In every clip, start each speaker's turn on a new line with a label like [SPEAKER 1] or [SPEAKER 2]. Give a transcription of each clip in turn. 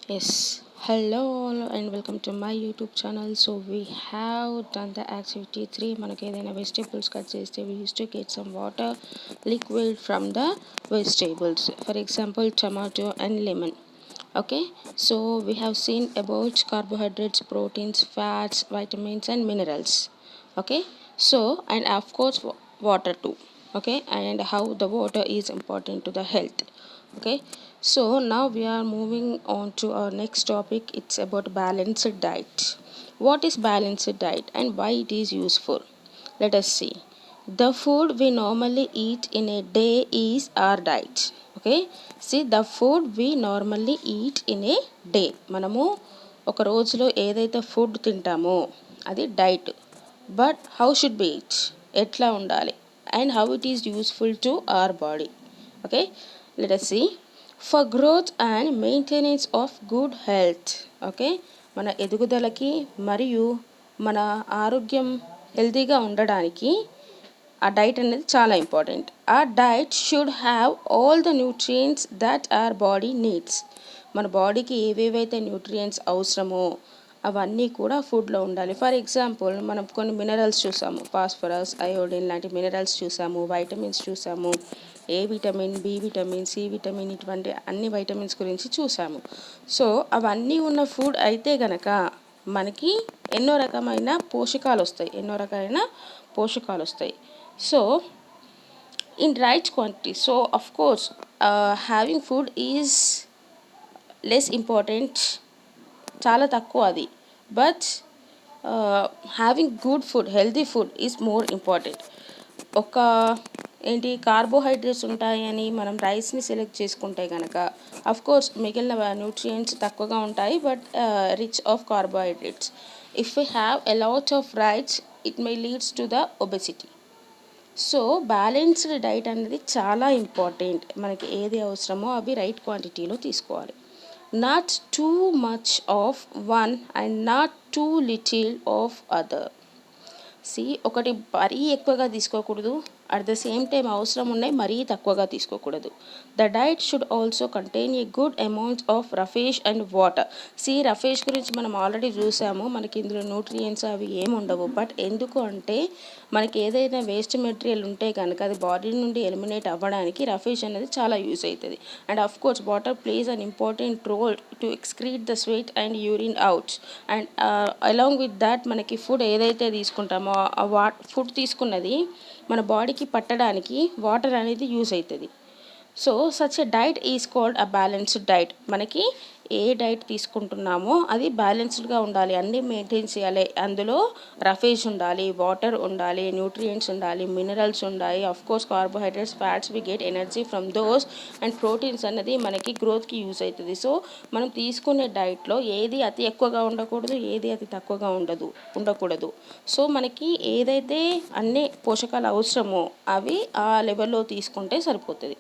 [SPEAKER 1] Yes, hello all and welcome to my YouTube channel. So we have done the activity 3. మనకి ఏదైనా vegetables cut చేస్తే we used to get some water liquid from the vegetables. For example, tomato and lemon. Okay, so we have seen about carbohydrates, proteins, fats, vitamins and minerals. Okay, so and of course water too. Okay, and how the water is important to the health. Okay, so now we are moving on to our next topic. It's about balanced diet. What is balanced diet and why it is useful? Let us see. The food we normally eat in a day is our diet. Okay, see, the food we normally eat in a day, మనము ఒక రోజులో ఏదైతే food తింటామో అది diet. But how should be it, ఎట్లా ఉండాలి, and how it is useful to our body. Okay, let us see. For growth and maintenance of good health. Okay, మన ఎదుగుదలకి మరియు మన ఆరోగ్యం హెల్తీగా ఉండడానికి ఆ డైట్ అనేది చాలా ఇంపార్టెంట్. ఆ diet should have all the nutrients that our body needs. మన బాడీకి ఏవేవైతే న్యూట్రియంట్స్ అవసరమో అవన్నీ కూడా ఫుడ్లో ఉండాలి. ఫర్ ఎగ్జాంపుల్, మనం కొన్ని మినరల్స్ చూసాము, ఫాస్ఫరస్, అయోడిన్ లాంటి మినరల్స్ చూసాము, వైటమిన్స్ చూసాము, A vitamin, B vitamin, C vitamin, ఇటువంటి అన్ని వైటమిన్స్ గురించి చూసాము. సో అవన్నీ ఉన్న ఫుడ్ అయితే గనక మనకి ఎన్నో రకమైన పోషకాలు వస్తాయి. So in right quantity. So of course having food is less important, చాలా తక్కువ అది. But having good food, healthy food is more important. ఒక కార్బోహైడ్రేట్స్ ఉంటాయని మనం రైస్ని సెలెక్ట్ చేసుకుంటే కనుక కోర్స్ మిగిలిన న్యూట్రియంట్స్ తక్కువగా ఉంటాయి, but rich of carbohydrates. If we have a lot of rice, it may leads to the obesity. So balanced diet అనేది చాలా ఇంపార్టెంట్. మనకి ఏది అవసరమో అవి రైట్ క్వాంటిటీలో తీసుకోవాలి. Not too much of one and not two little of other. ఒకటి మరీ ఎక్కువగా తీసుకోకూడదు, అట్ ద సేమ్ టైం అవసరం ఉన్నాయి మరీ తక్కువగా తీసుకోకూడదు. The diet should also contain a good amount of roughage and water. Roughage గురించి మనం ఆల్రెడీ చూసాము, మనకి ఇందులో న్యూట్రియంట్స్ అవి ఏమి ఉండవు. బట్ ఎందుకు అంటే మనకి ఏదైనా వేస్ట్ మెటీరియల్ ఉంటే కనుక అది బాడీ నుండి ఎలిమినేట్ అవ్వడానికి రఫేష్ అనేది చాలా యూజ్ అవుతుంది. And of course water plays an important role to excrete the sweat and urine outs. And along with that మనకి ఫుడ్ ఏదైతే తీసుకుంటామో ఆ ఫుడ్ తీసుకున్నది మన బాడీకి పట్టడానికి వాటర్ అనేది యూజ్ అవుతుంది. So such a diet is called a balanced diet. మనకి ఏ డైట్ తీసుకుంటున్నామో అది బ్యాలెన్స్డ్గా ఉండాలి, అన్నీ మెయింటైన్ చేయాలి. అందులో రఫేజ్ ఉండాలి, వాటర్ ఉండాలి, న్యూట్రియంట్స్ ఉండాలి, మినరల్స్ ఉండాలి, course carbohydrates, fats, we get energy from those. And proteins అన్నది మనకి గ్రోత్కి యూజ్ అవుతుంది. సో మనం తీసుకునే డైట్లో ఏది అతి ఎక్కువగా ఉండకూడదు, ఏది అతి తక్కువగా ఉండకూడదు. సో మనకి ఏదైతే అన్ని పోషకాలు అవసరమో అవి ఆ లెవెల్లో తీసుకుంటే సరిపోతుంది.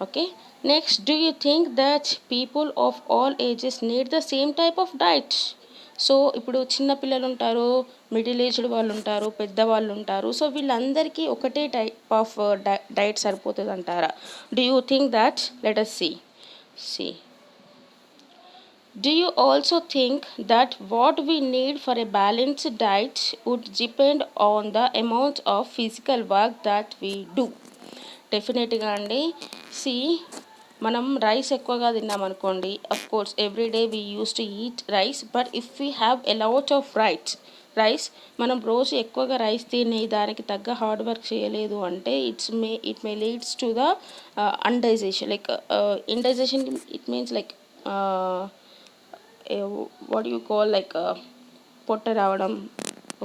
[SPEAKER 1] Okay, next, do you think that people of all ages need the same type of diet? So ఇప్పుడు చిన్నపిల్లలు ఉంటారు, మిడిల్ ఏజ్డ్ వాళ్ళు ఉంటారు, పెద్దవాళ్ళు ఉంటారు. సో వీళ్ళందరికీ ఒకటే టైప్ ఆఫ్ డైట్ సరిపోతుంది అంటారా? Do you think that? Let us see. Do you also think that what we need for a balanced diet would depend on the amount of physical work that we do? డెఫినెట్గా అండి. మనం rice ఎక్కువగా తిన్నామనుకోండి, course everyday we use to eat rice. But if we have a lot of rice, మనం రోజు ఎక్కువగా rice తిని దానికి తగ్గ హార్డ్ వర్క్ చేయలేదు అంటే it may leads to the undigestion. Like indigestion, it means like what you call, like పొట్ట రావడం.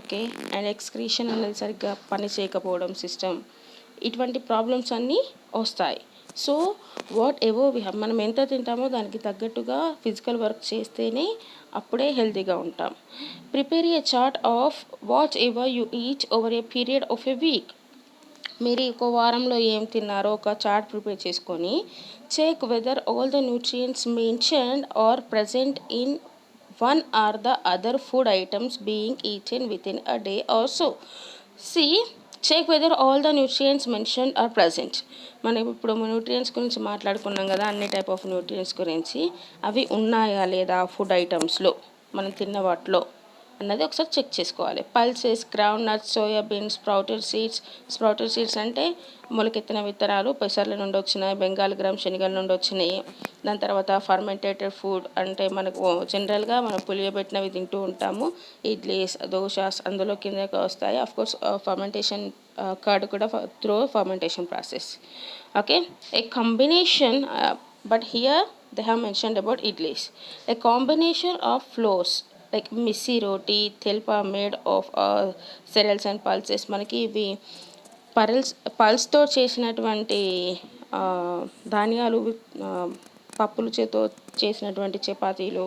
[SPEAKER 1] ఓకే, అండ్ ఎక్స్క్రీషన్ అనేది సరిగ్గా పని చేయకపోవడం సిస్టమ్, ఇటువంటి ప్రాబ్లమ్స్ అన్నీ వస్తాయి. So what ever we have, మనం ఎంత తింటామో దానికి తగ్గట్టుగా ఫిజికల్ వర్క్ చేస్తేనే అప్పుడే హెల్తీగా ఉంటాం. Prepare a chart of whatever you eat over a period of a week. మీరు ఒక వారంలో ఏం తిన్నారో ఒక చార్ట్ ప్రిపేర్ చేసుకొని check whether all the nutrients mentioned are present in one or the other food items being eaten within a day or so. Check whether all the nutrients mention are present. మనం ఇప్పుడు nutrients గురించి మాట్లాడుకున్నాం కదా, అన్ని type of nutrients గురించి. అవి ఉన్నాయా లేదా ఫుడ్ ఐటమ్స్లో, మనం తిన్న వాటిలో అన్నది ఒకసారి చెక్ చేసుకోవాలి. Pulses, ground nuts, soybeans, sprouted seeds అంటే మొలకెత్తిన విత్తనాలు, పెసర్ల నుండి వచ్చినాయి, బెంగాల్ గ్రామ్ శనగల నుండి వచ్చినాయి. దాని తర్వాత ఫర్మెంటేటెడ్ ఫుడ్ అంటే మనకు జనరల్గా మనం పులియబెట్టినవి తింటూ ఉంటాము, ఇడ్లీస్, దోశాస్ అందులో కిందకి వస్తాయి. అఫ్కోర్స్ ఫర్మెంటేషన్ కర్డ్ కూడా through fermentation process. Okay, A combination, but here they have mentioned about idlis, a combination of flours like missi roti, telpa made of cereals and pulses. మనకి ఇవి పల్స్తో చేసినటువంటి ధాన్యాలు, పప్పులు చేతో చేసినటువంటి చపాతీలు,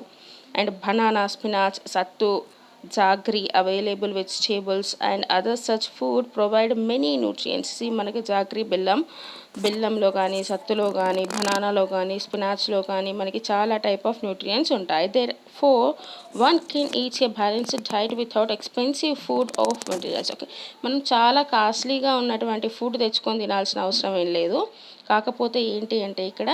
[SPEAKER 1] అండ్ బనానా, స్పినాచ్, సత్తు, jaggery, available vegetables and other such food provide many nutrients. మనకి జాగ్రీ బెల్లంలో కానీ, సత్తులో కానీ, బనానాలో కానీ, స్పినాచ్లో కానీ మనకి చాలా టైప్ ఆఫ్ న్యూట్రియంట్స్ ఉంటాయి. Therefore one can eat a balanced diet without expensive food of materials. Okay, మనం చాలా కాస్ట్లీగా ఉన్నటువంటి ఫుడ్ తెచ్చుకొని తినాల్సిన అవసరం ఏం లేదు. కాకపోతే ఏంటి అంటే ఇక్కడ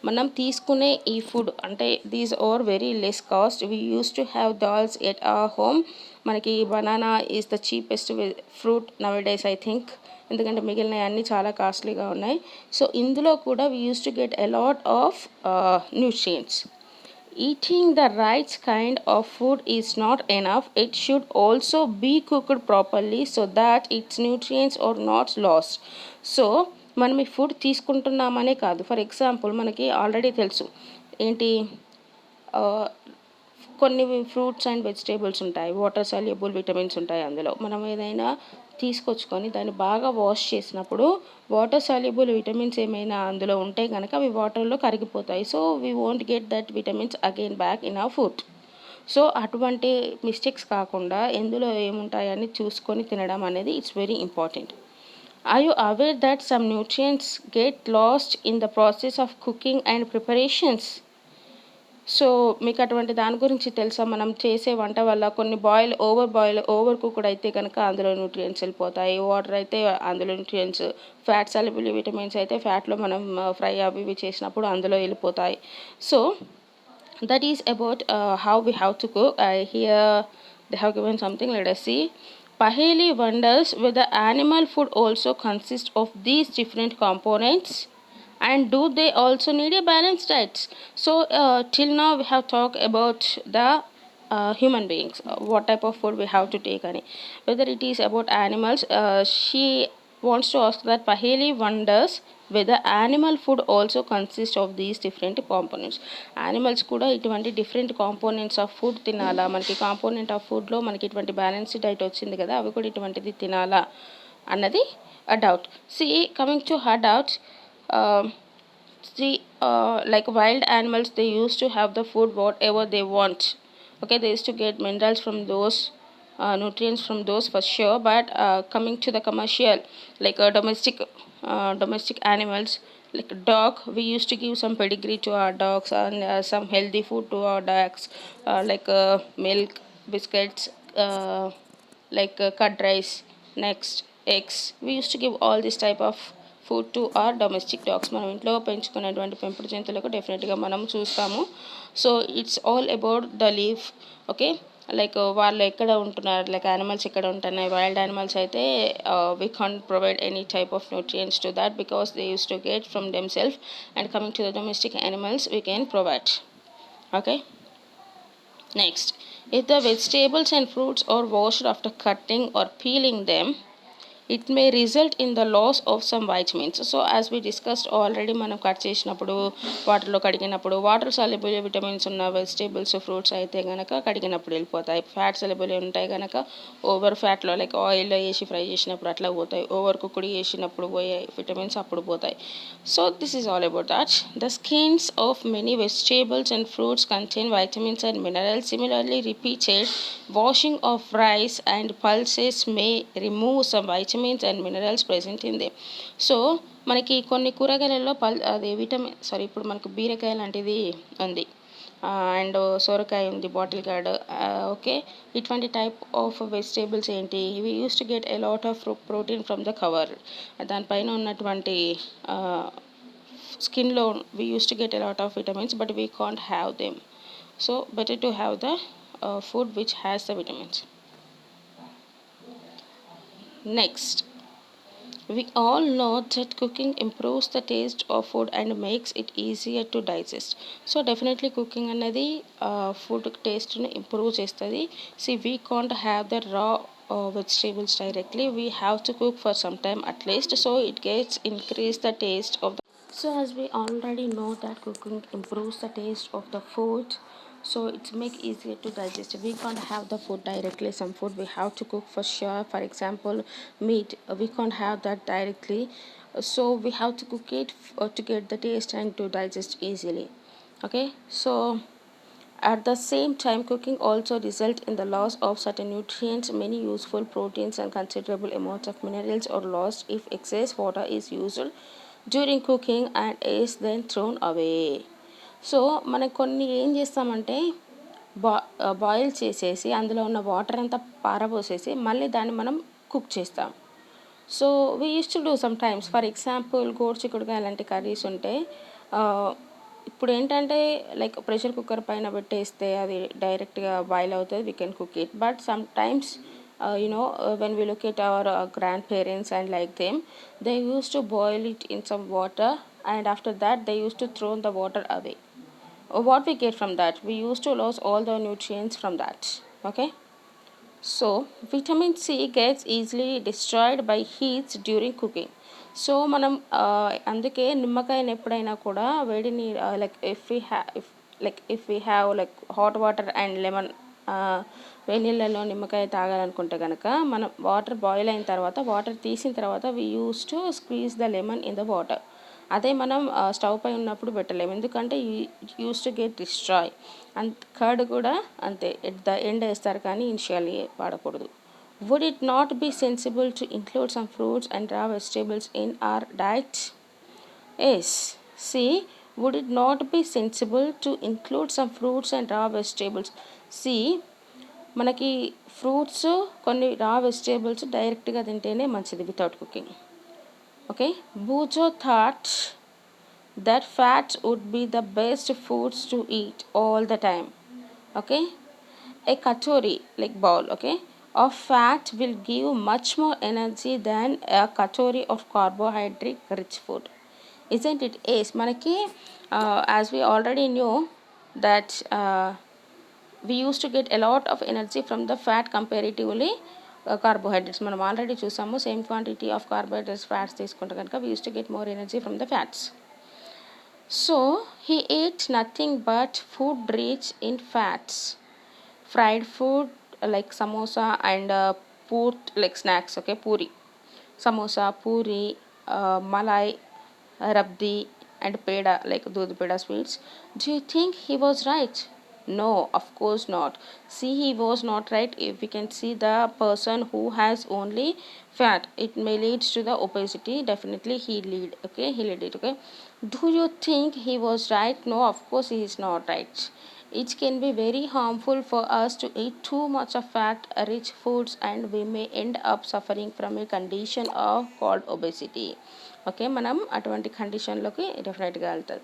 [SPEAKER 1] మనం తీసుకునే ఈ ఫుడ్ అంటే these are very less cost. We use to have dals at our home. మనకి banana is the cheapest fruit nowadays I think, ఎందుకంటే మిగిలినవి అన్నీ చాలా కాస్ట్లీగా ఉన్నాయి. సో ఇందులో కూడా we use to get a lot of nutrients. Eating the right kind of food is not enough. It should also be cooked properly so that its nutrients are not lost. So మనం ఈ food తీసుకుంటున్నామనే కాదు. For example మనకి already తెలుసు ఏంటి, కొన్ని fruits and vegetables ఉంటాయి, water soluble vitamins ఉంటాయి అందులో. మనం ఏదైనా తీసుకొచ్చుకొని దాన్ని బాగా వాష్ చేసినప్పుడు వాటర్ సాల్యుబుల్ విటమిన్స్ ఏమైనా అందులో ఉంటే కనుక అవి వాటర్లో కరిగిపోతాయి. So we won't get that vitamins again back in our food. So అటువంటి మిస్టేక్స్ కాకుండా ఎందులో ఏముంటాయని చూసుకొని తినడం అనేది it's very important. Are you aware that some nutrients get lost in the process of cooking and preparations? So మీకు అటువంటి దాని గురించి తెలుసా? మనం చేసే వంట వల్ల కొన్ని ఓవర్ కుక్డ్ అయితే కనుక అందులో న్యూట్రియంట్స్ వెళ్ళిపోతాయి, వాటర్ అయితే అందులో న్యూట్రియంట్స్, ఫ్యాట్ సాల్యుబుల్ విటమిన్స్ అయితే ఫ్యాట్లో మనం ఫ్రై అవి ఇవి చేసినప్పుడు అందులో వెళ్ళిపోతాయి. So that is about how we have to cook. Here they have given something, let us see. Paheli wonders whether animal food also consists of these different components and do they also need a balanced diet. So till now we have talked about the human beings, what type of food we have to take, and whether it is about animals. She wants to ask that Paheli wonders whether animal food also consists of these different components. Animals కూడా ఇటువంటి different components of food తినాలా, మనకి component of ఫుడ్లో మనకి ఇటువంటి balanced diet వచ్చింది కదా, అవి కూడా ఇటువంటిది తినాలా అన్నది a doubt. See, coming to her doubt, like wild animals, they used to have the food whatever they want. Okay, they used to get minerals from those, nutrients from those for sure. But coming to the commercial, like domestic animals, like dog, we used to give some pedigree to our dogs and some healthy food to our dogs, like milk, biscuits, like curd rice, next eggs. We used to give all this type of food to our domestic dogs. మనం ఇంట్లో పెంచుకునేటువంటి పెంపుడు జంతువులకు డెఫినెట్గా మనం చూస్తాము. So it's all about the leaf. Okay, like వాళ్ళు ఎక్కడ ఉంటున్నారు, లైక్ యానిమల్స్ ఎక్కడ ఉంటున్నాయి. వైల్డ్ యానిమల్స్ అయితే we can't provide any type of nutrients to that because they use to get from them self. And coming to the domestic animals we can provide. Okay, next, if the vegetables and fruits are washed after cutting or peeling them, it may result in the loss of some vitamins. So as we discussed already, మనం cut చేసినప్పుడు వాటర్లో కడిగినప్పుడు water soluble vitamins ఉన్న vegetables, fruits అయితే కనుక కడిగినప్పుడు వెళ్ళిపోతాయి. Fat soluble ఉంటాయి కనుక over ఫ్యాట్లో like ఆయిల్లో వేసి ఫ్రై చేసినప్పుడు అట్లా పోతాయి, ఓవర్ కుక్డ్ చేసినప్పుడు పోయే విటమిన్స్ అప్పుడు పోతాయి. So this is all about that. The skins of many vegetables and fruits contain vitamins and minerals. Similarly, repeated washing of rice and pulses may remove some vitamins and minerals present in them. So మనకి కొన్ని కూరగాయలలో ఇప్పుడు మనకు బీరకాయ లాంటిది ఉంది, and సొరకాయ ఉంది, బాటిల్ గార్డ్. ఓకే, ఇటువంటి టైప్ ఆఫ్ వెజిటేబుల్స్ ఏంటి, we use to get a lot of protein from the cover. దానిపైన ఉన్నటువంటి స్కిన్లో we use to get a lot of vitamins, but we can't have them. So better to have the food which has the vitamins. Next, we all know that cooking improves the taste of food and makes it easier to digest. So definitely cooking అనేది food టేస్ట్ని improve చేస్తుంది. See, we can't have the raw vegetables directly. We have to cook for some time at least, so it gets increase the taste of the. So as we already know that cooking improves the taste of the food, so it's make easier to digest. We can't have the food directly. Some food we have to cook for sure. For example, meat, we can't have that directly, so we have to cook it to get the taste and to digest easily. Okay, so at the same time, cooking also results in the loss of certain nutrients. Many useful proteins and considerable amounts of minerals are lost if excess water is used during cooking and is then thrown away. So మనకు కొన్ని ఏం చేస్తామంటే boil చేసేసి అందులో ఉన్న water అంతా పారబోసేసి మళ్ళీ దాన్ని మనం కుక్ చేస్తాం. So we use to do some times. For example, గోరుచిక్కుడుకాయ లాంటి కర్రీస్ ఉంటే ఇప్పుడు ఏంటంటే లైక్ ప్రెషర్ కుక్కర్ పైన పెట్టేస్తే అది డైరెక్ట్గా బాయిల్ అవుతుంది, we can cook it. But some times when we look at our grandparents and like them, they used to boil it in some water, and after that they used to throw the water away. What we get from that, we used to lose all the nutrients from that. Okay, so vitamin C gets easily destroyed by heat during cooking. So మనం అందుకే నిమ్మకాయని ఎప్పుడైనా కూడా వేడిని like if we have like hot water and lemon, వేడి నీళ్ళలో నిమ్మకాయ తాగాలనుకుంటే కనుక మనం వాటర్ బాయిల్ అయిన తర్వాత, వాటర్ తీసిన తర్వాత we use to squeeze the lemon in the water. అదే మనం స్టవ్ పై ఉన్నప్పుడు పెట్టలేము, ఎందుకంటే use to get destroy. And curd కూడా అంతే, ఎట్ ద ఎండ్ వేస్తారు కానీ ఇనిషియల్లీ వాడకూడదు. Would it not be sensible to include some fruits and raw vegetables in our diet? Yes. See, would it not be sensible to include some fruits and raw vegetables? See, మనకి fruits కొన్ని raw vegetables డైరెక్ట్గా తింటేనే మంచిది without cooking. Okay, Bujo thought that fats would be the best foods to eat all the time. Okay, a katori like bowl, okay, of fat will give much more energy than a katori of carbohydrate rich food, isn't it? Yes, manaki as we already knew that we used to get a lot of energy from the fat comparatively carbohydrates. మనం already చూసాము, same quantity of carbohydrates fats తీసుకుంటే కనుక we used to get more energy from the fats. So he ate nothing but food rich in fats, fried food like samosa and like snacks. Okay, puri, samosa, puri, malai, rabdi and peda like doodh peda sweets. Do you think he was right? No, of course not. See, he was not right. If we can see the person who has only fat, it may lead to the obesity. Definitely he lead. Okay, he lead it. Okay, do you think he was right? No, of course he is not right. It can be very harmful for us to eat too much of fat rich foods, and we may end up suffering from a condition of called obesity. Okay, మనం అటువంటి కండిషన్లోకి డెఫినెట్గా వెళ్తుంది.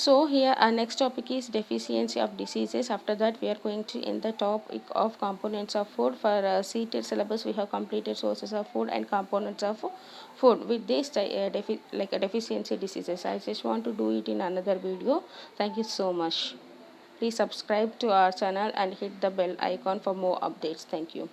[SPEAKER 1] So here our next topic is deficiency of diseases. After that we are going to end the topic of components of food. For seated syllabus we have completed sources of food and components of food. With this like a deficiency diseases, I just want to do it in another video. Thank you so much. Please subscribe to our channel and hit the bell icon for more updates. Thank you.